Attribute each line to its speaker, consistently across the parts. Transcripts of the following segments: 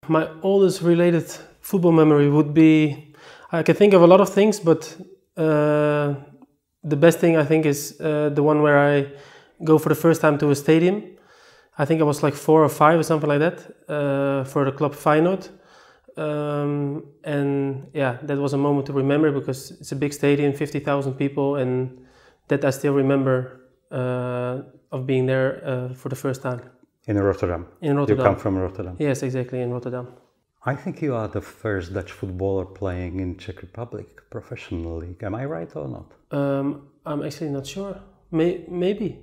Speaker 1: My oldest related football memory would be, I can think of a lot of things, but the best thing I think is the one where I go for the first time to a stadium. I think I was like 4 or 5 or something like that for the club Feyenoord. And yeah, that was a moment to remember because it's a big stadium, 50,000 people, and that I still remember of being there for the first time.
Speaker 2: In Rotterdam?
Speaker 1: In Rotterdam.
Speaker 2: You come from Rotterdam?
Speaker 1: Yes, exactly, in Rotterdam.
Speaker 2: I think you are the first Dutch footballer playing in Czech Republic professional league. Am I right or not?
Speaker 1: I'm actually not sure. Maybe.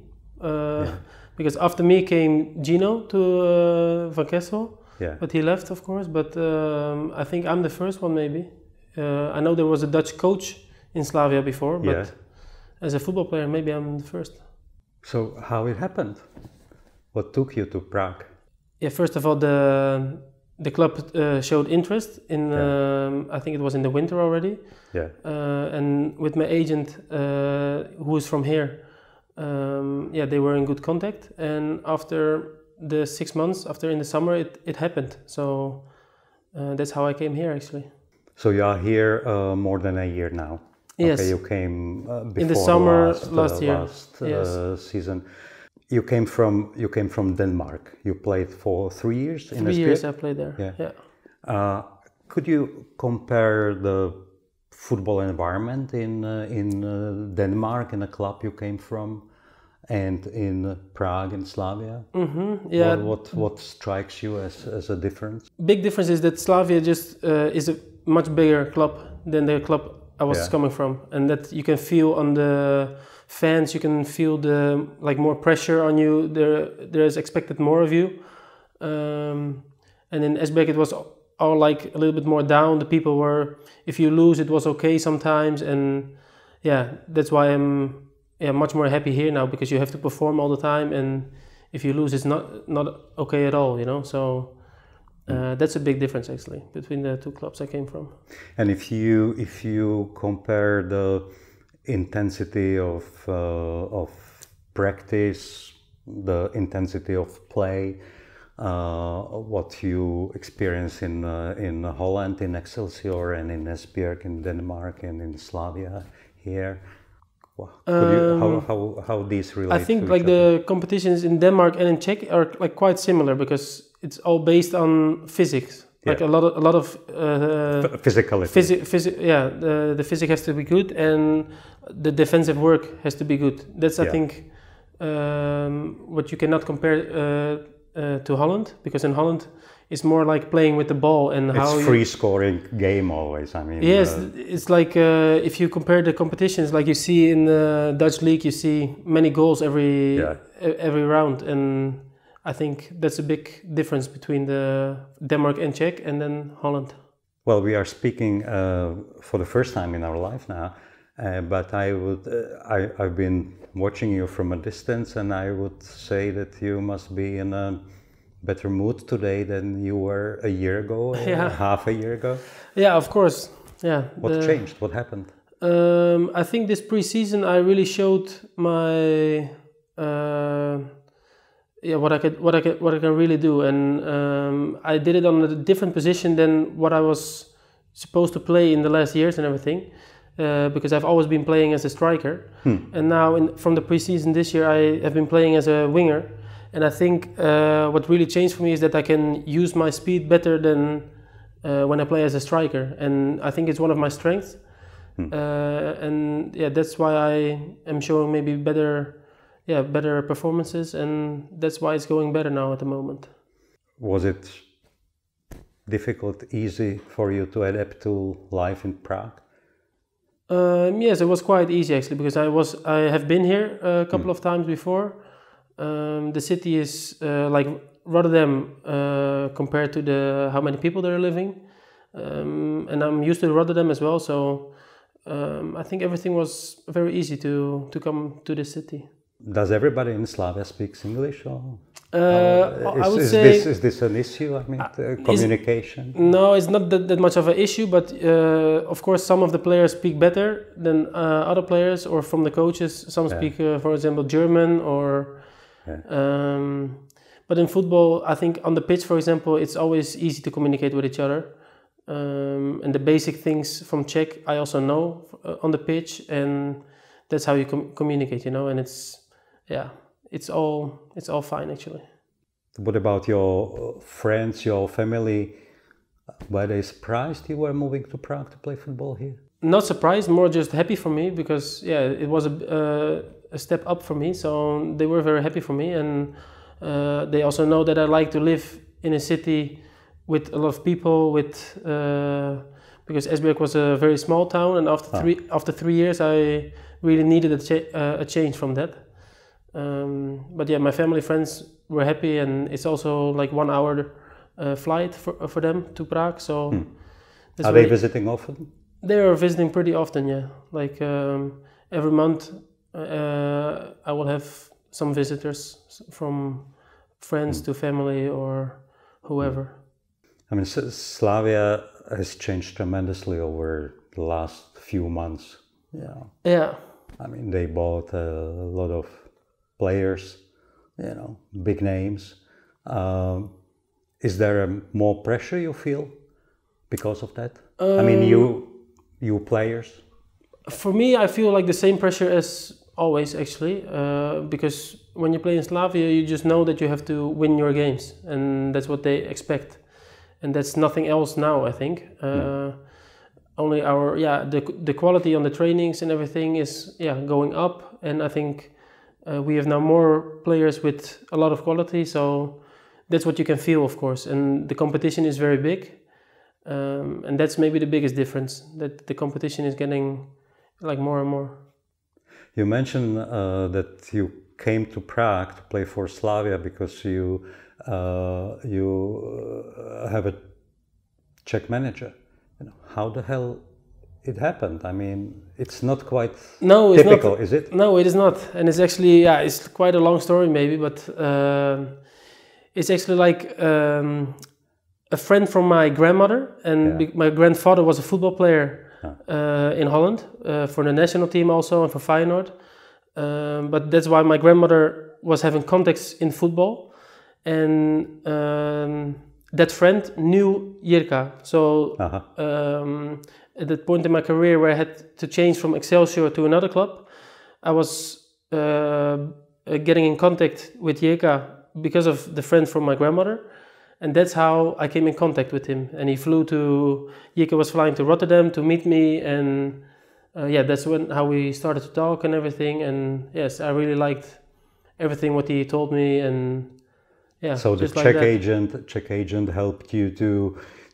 Speaker 1: Because after me came Gino to Van Kessel. Yeah. But he left, of course. But I think I'm the first one, maybe. I know there was a Dutch coach in Slavia before, but as a football player, maybe I'm the first.
Speaker 2: So how it happened? What took you to Prague?
Speaker 1: Yeah, first of all, the club showed interest in. I think it was in the winter already. Yeah. And with my agent, who is from here, they were in good contact. And after the 6 months, after in the summer, it happened. So that's how I came here, actually.
Speaker 2: So you are here more than a year now.
Speaker 1: Yes.
Speaker 2: Okay, you came before
Speaker 1: in the summer last year.
Speaker 2: Season. You came from Denmark. You played for 3 years in
Speaker 1: 3 years I played there. Yeah.
Speaker 2: Could you compare the football environment in Denmark, in the club you came from, and in Prague in Slavia?
Speaker 1: Mm-hmm. Yeah.
Speaker 2: What strikes you as a difference?
Speaker 1: Big difference is that Slavia just is a much bigger club than the club I was coming from, and that you can feel on the fans. You can feel the more pressure on you. There is expected more of you, and in Esbjerg it was all a little bit more down. The people were, if you lose, it was okay sometimes, and that's why I'm much more happy here now, because you have to perform all the time, and if you lose, it's not okay at all, you know. So that's a big difference actually between the two clubs I came from.
Speaker 2: And if you compare the intensity of practice, the intensity of play, what you experience in Holland, in Excelsior, and in Esbjerg, in Denmark, and in Slavia here, how these relate?
Speaker 1: I think
Speaker 2: to each
Speaker 1: the competitions in Denmark and in Czech are quite similar, because it's all based on physics. Like a lot of
Speaker 2: physicality.
Speaker 1: The physics has to be good, and the defensive work has to be good. That's I think what you cannot compare to Holland, because in Holland it's more like playing with the ball and how
Speaker 2: it's free scoring game always. I mean,
Speaker 1: yes, it's like if you compare the competitions, like you see in the Dutch league, you see many goals every round, and I think that's a big difference between the Denmark and Czech and then Holland.
Speaker 2: Well, we are speaking for the first time in our life now, but I've been watching you from a distance, and I would say that you must be in a better mood today than you were a year ago, half a year ago.
Speaker 1: Yeah, of course. Yeah.
Speaker 2: What changed? What happened?
Speaker 1: I think this pre-season I really showed my what I can really do, and I did it on a different position than what I was supposed to play in the last years and everything, because I've always been playing as a striker, and now from the pre-season this year I have been playing as a winger, and I think what really changed for me is that I can use my speed better than when I play as a striker, and I think it's one of my strengths, and that's why I am showing maybe better performances, and that's why it's going better now at the moment.
Speaker 2: Was it difficult, easy for you to adapt to life in Prague?
Speaker 1: Yes, it was quite easy actually, because I have been here a couple of times before. The city is like Rotterdam compared to how many people there are living, and I'm used to Rotterdam as well, so I think everything was very easy to come to this city.
Speaker 2: Does everybody in Slavia speak English? Or
Speaker 1: I would say...
Speaker 2: Is this an issue? I mean, communication?
Speaker 1: No, it's not that much of an issue, but of course some of the players speak better than other players, or from the coaches. Some speak, for example, German, or... But in football, I think on the pitch, for example, it's always easy to communicate with each other. And the basic things from Czech I also know on the pitch, and that's how you communicate, you know. And it's all fine actually.
Speaker 2: What about your friends, your family? Were they surprised you were moving to Prague to play football here?
Speaker 1: Not surprised, more just happy for me, because it was a step up for me. So they were very happy for me, and they also know that I like to live in a city with a lot of people. Because Esbjerg was a very small town, and after 3 years, I really needed a change from that. But yeah, my family, friends were happy, and it's also like 1 hour flight for them to Prague. So
Speaker 2: are they visiting often?
Speaker 1: They are visiting pretty often, yeah. Like every month, I will have some visitors, from friends to family or whoever.
Speaker 2: I mean, Slavia has changed tremendously over the last few months. Yeah.
Speaker 1: Yeah.
Speaker 2: I mean, they bought a lot of players, you know, big names. Is there more pressure you feel because of that? I mean, you players?
Speaker 1: For me, I feel like the same pressure as always, actually, because when you play in Slavia, you just know that you have to win your games, and that's what they expect, and that's nothing else now, I think. Only the quality on the trainings and everything is going up, and I think we have now more players with a lot of quality, so that's what you can feel, of course, and the competition is very big. And that's maybe the biggest difference, that the competition is getting like more and more.
Speaker 2: You mentioned that you came to Prague to play for Slavia because you have a Czech manager. You know, how the hell it happened? I mean, it's not quite typical, is it?
Speaker 1: No, it is not, and it's actually it's quite a long story maybe, but it's actually like. A friend from my grandmother, and my grandfather was a football player in Holland for the national team also, and for Feyenoord. But that's why my grandmother was having contacts in football, and that friend knew Jirka. So at that point in my career where I had to change from Excelsior to another club, I was getting in contact with Jirka because of the friend from my grandmother. And that's how I came in contact with him. And he flew to, Jirka was flying to Rotterdam to meet me. And that's how we started to talk and everything. And yes, I really liked everything what he told me. And
Speaker 2: so the Czech agent helped you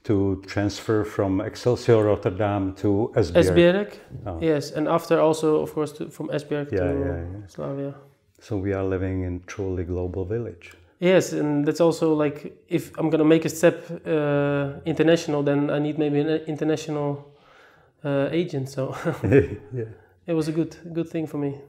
Speaker 2: to transfer from Excelsior Rotterdam to Esbjerg.
Speaker 1: Yes. And after also, of course, from Esbjerg to Slavia.
Speaker 2: So we are living in truly global village.
Speaker 1: Yes, and that's also like, if I'm gonna make a step international, then I need maybe an international agent. So it was a good thing for me.